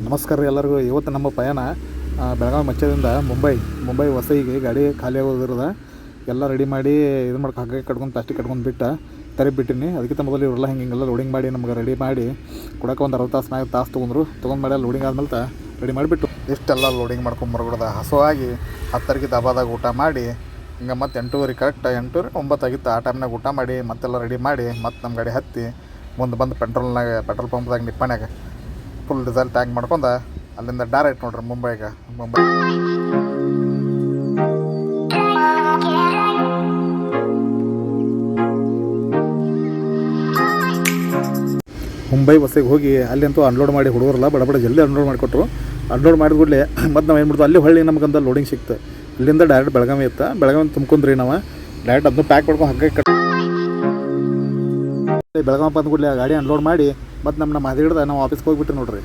ನಮಸ್ಕಾರ ರೀ ಎಲ್ಲರಿಗೂ. ಇವತ್ತು ನಮ್ಮ ಪಯಣ ಬೆಳಗಾವಿ ಮಚ್ಚದಿಂದ ಮುಂಬೈ ವಸೈಗೆ ಗಾಡಿ ಖಾಲಿ ಆಗೋದಿರೋದ ಎಲ್ಲ ರೆಡಿ ಮಾಡಿ ಇದು ಮಾಡ್ಕೊ ಹಗ್ಗ ಕಟ್ಕೊಂಡು ಪ್ಲಾಸ್ಟಿಕ್ ಕಟ್ಕೊಂಡು ಬಿಟ್ಟಿನಿ. ಅದಕ್ಕಿಂತ ಮೊದಲು ಇವರೆಲ್ಲ ಹಿಂಗೆಲ್ಲ ಲೋಡಿಂಗ್ ಮಾಡಿ ನಮ್ಗೆ ರೆಡಿ ಮಾಡಿ ಕೊಡೋಕೆ ಒಂದು 60 ತಾಸು ತೊಗೊಂಡು ಮಾಡಿ ಲೋಡಿಂಗ್ ಆದ್ಮೇಲೆ ರೆಡಿ ಮಾಡಿಬಿಟ್ಟು ಇಷ್ಟೆಲ್ಲ ಲೋಡಿಂಗ್ ಮಾಡ್ಕೊಂಡು ಬರ್ಬಿಡೋದ. ಹಸುವಾಗಿ 10ಕ್ಕೆ ದಬಾದಾಗ ಊಟ ಮಾಡಿ ಹಿಂಗೆ ಮತ್ತು 8:30 ಕರೆಕ್ಟ್ 8:30 9 ಆಗಿತ್ತು. ಆ ಟೈಮ್ನಾಗ ಊಟ ಮಾಡಿ ಮತ್ತೆಲ್ಲ ರೆಡಿ ಮಾಡಿ ಮತ್ತು ನಮ್ಮ ಗಾಡಿ ಹತ್ತಿ ಮುಂದೆ ಬಂದು ಪೆಟ್ರೋಲ್ ಪಂಪ್ದಾಗ ನಿಪ್ಪಾಣ್ಯಾಗ ಫುಲ್ ಡೀಸೆಲ್ ಟ್ಯಾಂಕ್ ಮಾಡ್ಕೊಂಡು ಅಲ್ಲಿಂದ ಡೈರೆಕ್ಟ್ ನೋಡ್ರಿ ಮುಂಬೈ ಬಸ್ಸಿಗೆ ಹೋಗಿ ಅಲ್ಲಂತೂ ಅನ್ಲೋಡ್ ಮಾಡಿ ಹುಡುಗರಲ್ಲ ಬಡ ಜಲ್ದಿ ಅನ್ಲೋಡ್ ಮಾಡಿಕೊಟ್ರು. ಅನ್ಲೋಡ್ ಮಾಡಿದ ಕೂಡಲೇ ಮತ್ತು ನಾವು ಏನು ಮಾಡ್ತೀವಿ ಅಲ್ಲಿ ಹೊಳ್ಳಿ ನಮ್ಗಂತ ಲೋಡಿಂಗ್ ಸಿಕ್ತು. ಇಲ್ಲಿಂದ ಡೈರೆಕ್ಟ್ ಬೆಳಗಾವಿ ತುಂಬ್ಕೊಂಡ್ರಿ ನಾವು ಡೈರೆಕ್ಟ್ ಅದನ್ನು ಪ್ಯಾಕ್ ಮಾಡ್ಕೊಂಡು ಹಗ್ಗ ಬೆಳಗಾವಿ ಬಂದ ಕೂಡಲೇ ಗಾಡಿ ಅನ್ಲೋಡ್ ಮಾಡಿ ಮತ್ತು ನಮ್ಮ ಹಿಡಿದ ನಾವು ಆಫೀಸ್ಗೆ ಹೋಗಿಬಿಟ್ಟು ನೋಡ್ರಿ.